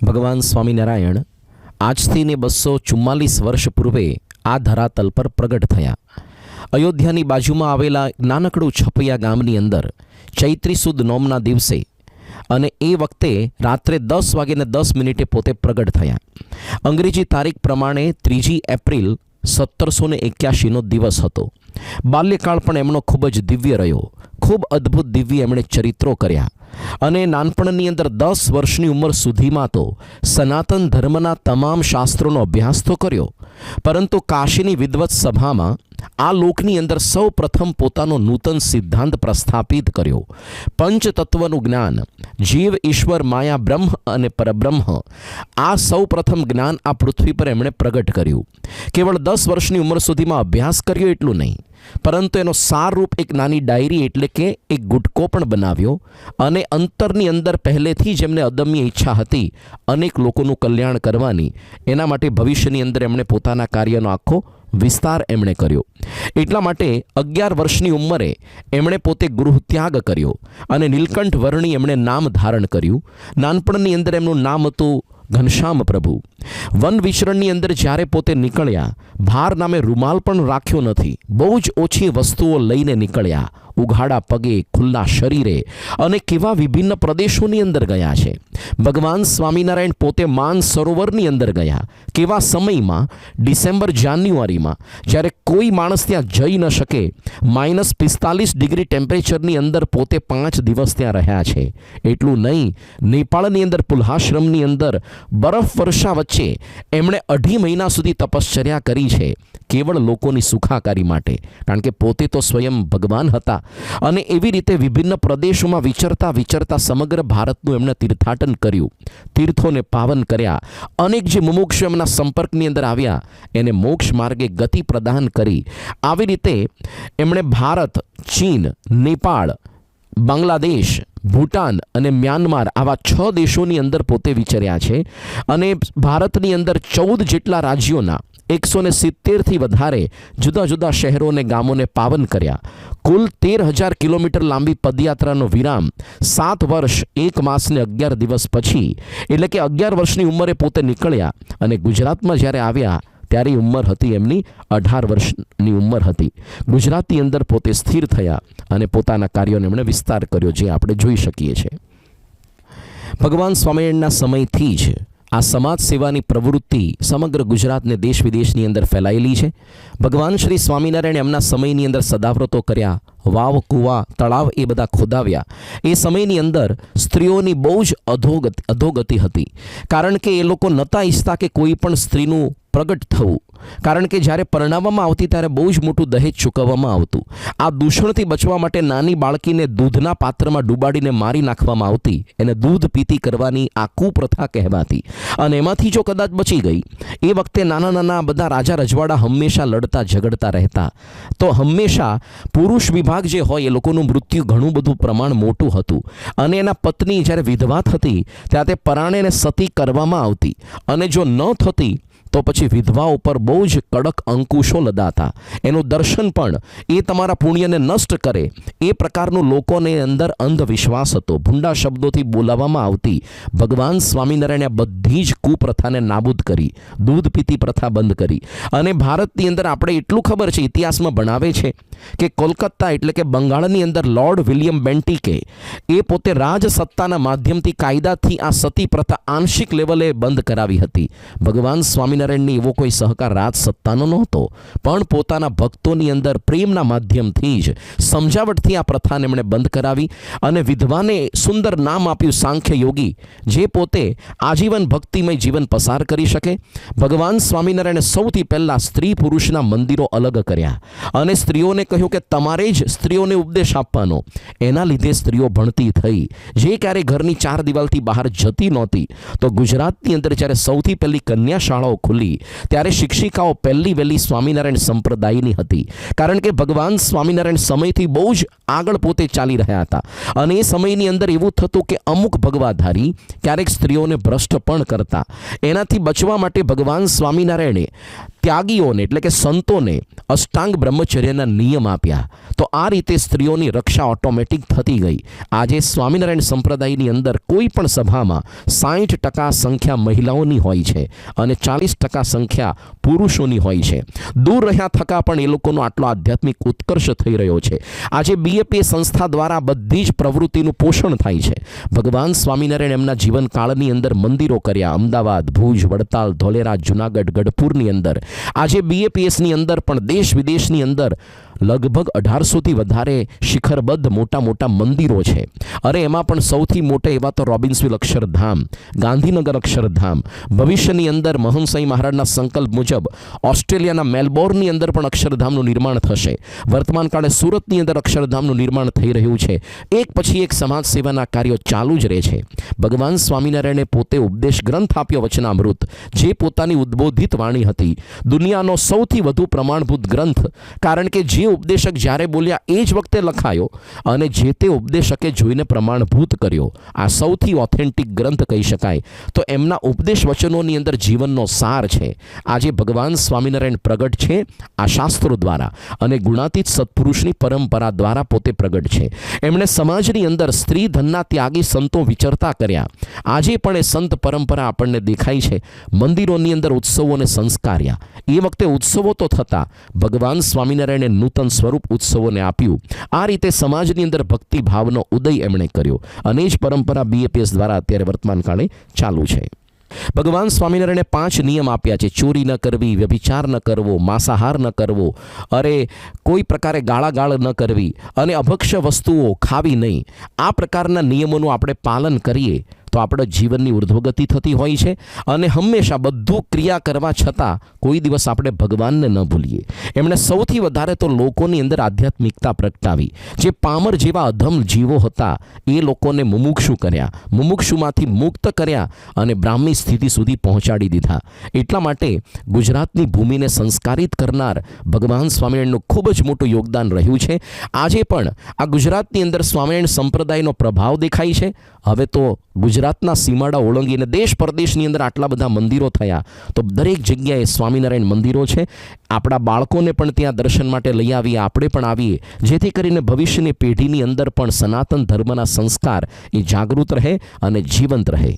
ભગવાન સ્વામિનારાયણ આજથી 244 વર્ષ પૂર્વે આ ધરાતલ પર પ્રગટ થયા. અયોધ્યાની બાજુમાં આવેલા નાનકડું છપૈયા ગામની અંદર ચૈત્રી સુદ નોમના દિવસે અને એ વખતે રાત્રે 10:10 પોતે પ્રગટ થયા. અંગ્રેજી તારીખ પ્રમાણે 3 એપ્રિલ 1781નો દિવસ હતો. બાલ્યકાળ પણ એમનો ખૂબ જ દિવ્ય રહ્યો. ખૂબ અદ્ભુત દિવ્ય એમણે ચરિત્રો કર્યા અને નાનપણની અંદર 10 વર્ષની ઉંમર સુધીમાં તો સનાતન ધર્મના તમામ શાસ્ત્રોનો અભ્યાસ તો કર્યો, પરંતુ કાશીની વિદ્વત સભામાં આ લોકની અંદર સૌ પ્રથમ પોતાનો નૂતન સિદ્ધાંત પ્રસ્થાપિત કર્યો. પંચતત્વનું જ્ઞાન, જીવ, ઈશ્વર, માયા, બ્રહ્મ અને પરબ્રહ્મ, આ સૌ પ્રથમ જ્ઞાન આ પૃથ્વી પર એમણે પ્રગટ કર્યું. કેવળ 10 વર્ષની ઉંમર સુધીમાં અભ્યાસ કર્યો એટલું નહીં, પરંતુ એનો સારરૂપ એક નાની ડાયરી એટલે કે એક ગુટકો પણ બનાવ્યો અને અંતરની અંદર પહેલેથી જ એમને અદમ્ય ઈચ્છા હતી અનેક લોકોનું કલ્યાણ કરવાની. એના માટે ભવિષ્યની અંદર એમણે પોતાના કાર્યનો આખો વિસ્તાર એમણે કર્યો. એટલા માટે 11 વર્ષની ઉંમરે એમણે પોતે ગૃહત્યાગ કર્યો અને નીલકંઠ વર્ણી એમણે નામ ધારણ કર્યું. નાનપણની અંદર એમનું નામ હતું ઘનશ્યામ પ્રભુ. વન વિચરણની અંદર જ્યારે પોતે નીકળ્યા, ભાર નામે રૂમાલ પણ રાખ્યો નથી. બહુ જ ઓછી વસ્તુઓ લઈને નીકળ્યા, ઉઘાડા પગે, ખુલ્લા શરીરે, અને કેવા વિભિન્ન પ્રદેશોની અંદર ગયા છે. ભગવાન સ્વામિનારાયણ પોતે માન સરોવરની અંદર ગયા. કેવા સમયમાં? ડિસેમ્બર જાન્યુઆરીમાં, જ્યારે કોઈ માણસ ત્યાં જઈ ન શકે. -45 ડિગ્રી ટેમ્પરેચરની અંદર પોતે 5 દિવસ ત્યાં રહ્યા છે. એટલું નહીં, નેપાળની અંદર પુલ્હાશ્રમની અંદર બરફ વર્ષા વચ્ચે એમણે 2.5 મહિના સુધી તપશ્ચર્યા કરી છે, કેવળ લોકોની સુખાકારી માટે, કારણ કે પોતે તો સ્વયં ભગવાન હતા. અને એવી રીતે વિભિન્ન પ્રદેશોમાં વિચરતા વિચરતા સમગ્ર ભારતનું એમણે તીર્થાટન કર્યું, તીર્થોને પાવન કર્યા. અનેક જે મુમુક્ષુ એમના સંપર્કની અંદર આવ્યા એને મોક્ષ માર્ગે ગતિ પ્રદાન કરી. આવી રીતે એમણે ભારત, ચીન, નેપાળ, બાંગ્લાદેશ, ભૂટાન અને મ્યાનમાર આવા 6 દેશોની અંદર પોતે વિચર્યા છે. અને ભારતની અંદર 14 જેટલા રાજ્યોના 170થી વધારે જુદા જુદા શહેરો અને ગામોને પાવન કર્યા. કુલ 13,000 કિલોમીટર લાંબી પદયાત્રાનો વિરામ 7 વર્ષ 1 માસ ને 11 દિવસ પછી, એટલે કે 11 વર્ષની ઉંમરે પોતે નીકળ્યા અને ગુજરાતમાં જ્યારે આવ્યા ત્યારે ઉંમર હતી એમની 18 વર્ષની ઉંમર હતી. ગુજરાતની અંદર પોતે સ્થિર થયા અને પોતાના કાર્યોને એમણે વિસ્તાર કર્યો, જે આપણે જોઈ શકીએ છીએ. ભગવાન સ્વામિનારાયણના સમયથી જ આ સમાજ સેવાની પ્રવૃત્તિ સમગ્ર ગુજરાતને દેશ વિદેશની અંદર ફેલાયેલી છે. ભગવાન શ્રી સ્વામિનારાયણ એમના સમયની અંદર સદાવ્રતો કર્યા, વાવ, કૂવા, તળાવ એ બધા ખોદાવ્યા. એ સમયની અંદર સ્ત્રીઓની બહુ જ અધોગતિ હતી, કારણ કે એ લોકો નહોતા ઈચ્છતા કે કોઈ પણ સ્ત્રીનું પ્રગટ થવું, કારણ કે જ્યારે પરણાવવામાં આવતી ત્યારે બહુ જ મોટું દહેજ ચૂકવવામાં આવતું. આ દૂષણથી બચવા માટે નાની બાળકીને દૂધના પાત્રમાં ડૂબાડીને મારી નાખવામાં આવતી, એને દૂધ પીતી કરવાની આ કુપ્રથા કહેવાતી. અને એમાંથી જો કદાચ બચી ગઈ, એ વખતે નાના નાના બધા રાજા રજવાડા હંમેશા લડતા ઝઘડતા રહેતા, તો હંમેશા પુરુષ વિભાગ જે હોય એ લોકોનું મૃત્યુ ઘણું બધું પ્રમાણ મોટું હતું. અને એના પત્ની જ્યારે વિધવા થતી ત્યારે તે પરાણેને સતી કરવામાં આવતી, અને જો ન થતી તો પછી વિધવા ઉપર બહુ જ કડક અંકુશો લદાતા. એનું દર્શન પણ એ તમારા પુણ્યને નષ્ટ કરે એ પ્રકારનું લોકોને અંદર અંધવિશ્વાસ હતો. ભૂંડા શબ્દોથી બોલાવવામાં આવતી. ભગવાન સ્વામિનારાયણે બધી જ કુપ્રથાને નાબૂદ કરી, દૂધ પીતી પ્રથા બંધ કરી. અને ભારતની અંદર આપણે એટલું ખબર છે, ઇતિહાસમાં ભણાવે છે કે કોલકાતા એટલે કે બંગાળની અંદર લોર્ડ વિલિયમ બેન્ટિકે એ પોતે રાજસત્તાના માધ્યમથી કાયદાથી આ સતી પ્રથા આંશિક લેવલે બંધ કરાવી હતી. ભગવાન સ્વામિનારાયણની એવો કોઈ સહકાર રાજસત્તાનો નહોતો, પણ પોતાના ભક્તોની અંદર પ્રેમના માધ્યમથી જ સમજાવટથી આ પ્રથાને એમણે બંધ કરાવી. અને વિધવાને સુંદર નામ આપ્યું સાંખ્ય યોગી, જે પોતે આજીવન ભક્તિમય જીવન પસાર કરી શકે. ભગવાન સ્વામિનારાયણે સૌથી પહેલાં સ્ત્રી પુરુષના મંદિરો અલગ કર્યા અને સ્ત્રીઓને કહ્યું કે તમારે જ સ્ત્રીઓને ઉપદેશ આપવાનો. એના લીધે સ્ત્રીઓ ભણતી થઈ, જે ક્યારે ઘરની 4 દિવાલથી બહાર જતી નહોતી. તો ગુજરાતની અંદર જ્યારે સૌથી પહેલી કન્યા શાળાઓ ખુલી ત્યારે શિક્ષિકાઓ પહેલી વહેલી સ્વામિનારાયણ સંપ્રદાયની હતી, કારણ કે ભગવાન સ્વામિનારાયણ સમયથી બહુ જ આગળ પોતે ચાલી રહ્યા હતા. અને એ સમયની અંદર એવું થતું કે અમુક ભગવાધારી ક્યારેક સ્ત્રીઓને ભ્રષ્ટ પણ કરતા. એનાથી બચવા માટે ભગવાન સ્વામિનારાયણે ત્યાગીઓને એટલે કે સંતોને અષ્ટાંગ બ્રહ્મચર્યના નિયમ આપ્યા, તો આ રીતે સ્ત્રીઓની રક્ષા ઓટોમેટિક થતી ગઈ. આજે સ્વામિનારાયણ સંપ્રદાયની અંદર કોઈ પણ સભામાં 60% સંખ્યા મહિલાઓની હોય છે અને 40% સંખ્યા પુરુષોની હોય છે. દૂર રહ્યા થકા પણ એ લોકોનો આટલો આધ્યાત્મિક ઉત્કર્ષ થઈ રહ્યો છે. આજે BAPS સંસ્થા દ્વારા બધી જ પ્રવૃત્તિનું પોષણ થાય છે. ભગવાન સ્વામિનારાયણ એમના જીવનકાળની અંદર મંદિરો કર્યા, અમદાવાદ, ભુજ, વડતાલ, ધોલેરા, જુનાગઢ, ગઢપુરની અંદર. આજે BAPSની અંદર પણ દેશ વિદેશની અંદર લગભગ 1800થી વધારે શિખરબદ્ધ મોટા મોટા મંદિરો છે. અરે એમાં પણ સૌથી મોટા એવા તો રોબિન્સવિલ અક્ષરધામ, ગાંધીનગર અક્ષરધામ, ભવિષ્યની અંદર મહંસાઈ મહારાજના સંકલ્પ મુજબ ઓસ્ટ્રેલિયાના મેલબોર્નની અંદર પણ અક્ષરધામનું નિર્માણ થશે. વર્તમાન કાળે સુરતની અંદર અક્ષરધામનું નિર્માણ થઈ રહ્યું છે. એક પછી એક સમાજ સેવાના કાર્યો ચાલુ જ રહે છે. ભગવાન સ્વામિનારાયણે પોતે ઉપદેશ ગ્રંથ આપ્યો વચનામૃત, જે પોતાની ઉદ્બોધિત વાણી હતી, દુનિયાનો સૌથી વધુ પ્રમાણભૂત ગ્રંથ. કારણ કે જે ઉપદેશક જ્યારે બોલ્યા એ જ વખતે લખાયો અને જે તે ઉપદેશકે જોઈને પ્રમાણભૂત કર્યો. આ સૌથી ઓથેન્ટિક ગ્રંથ કહી શકાય. તો એમના ઉપદેશ વચનોની અંદર જીવનનો સાર છે. આજે ભગવાન સ્વામિનારાયણ પ્રગટ છે આ શાસ્ત્રો દ્વારા અને ગુણાતીત સત્પુરુષની પરંપરા દ્વારા પોતે પ્રગટ છે. એમણે સમાજની અંદર સ્ત્રી ધનના ત્યાગી સંતો વિચરતા કર્યા. આજે પણ એ સંત પરંપરા આપણને દેખાય છે. મંદિરોની અંદર ઉત્સવોને સંસ્કાર્યા. એ વખતે ઉત્સવો તો થતા, ભગવાન સ્વામિનારાયણે નૂતન સ્વરૂપ ઉત્સવોને આપ્યું. આ રીતે સમાજની અંદર ભક્તિભાવનો ઉદય એમણે કર્યો અને જ પરંપરા BAPS દ્વારા અત્યારે વર્તમાન કાળે ચાલુ છે. ભગવાન સ્વામિનારાયણે 5 નિયમ આપ્યા છે. ચોરી ન કરવી, વ્યભિચાર ન કરવો, માંસાહાર ન કરવો, અરે કોઈ પ્રકારે ગાળાગાળ ન કરવી અને અભક્ષ્ય વસ્તુઓ ખાવી નહીં. આ પ્રકારના નિયમોનું આપણે પાલન કરીએ તો આપણા જીવનની ઉર્ધ્વગતિ થતી હોય છે અને હંમેશા બધું ક્રિયા કરવા છતાં કોઈ દિવસ આપણે ભગવાનને ન ભૂલીએ. એમણે સૌથી વધારે તો લોકોની અંદર આધ્યાત્મિકતા પ્રગટાવી. જે પામર જેવા અધમ જીવો હતા એ લોકોને મુમુક્ષુ કર્યા, મુમુક્ષુમાંથી મુક્ત કર્યા અને બ્રાહ્મી સ્થિતિ સુધી પહોંચાડી દીધા. એટલા માટે ગુજરાતની ભૂમિને સંસ્કારિત કરનાર ભગવાન સ્વામિનારાયણનું ખૂબ જ મોટું યોગદાન રહ્યું છે. આજે પણ આ ગુજરાતની અંદર સ્વામિનારાયણ સંપ્રદાયનો પ્રભાવ દેખાય છે. હવે તો ગુજરાતના સીમાડા ઓળંગીને દેશ પરદેશની અંદર આટલા બધા મંદિરો થયા, તો દરેક જગ્યાએ સ્વામિનારાયણ મંદિરો છે. આપણા બાળકોને પણ ત્યાં દર્શન માટે લઈ આવીએ, આપણે પણ આવીએ, જેથી કરીને ભવિષ્યની પેઢીની અંદર પણ સનાતન ધર્મના સંસ્કાર એ જાગૃત રહે અને જીવંત રહે.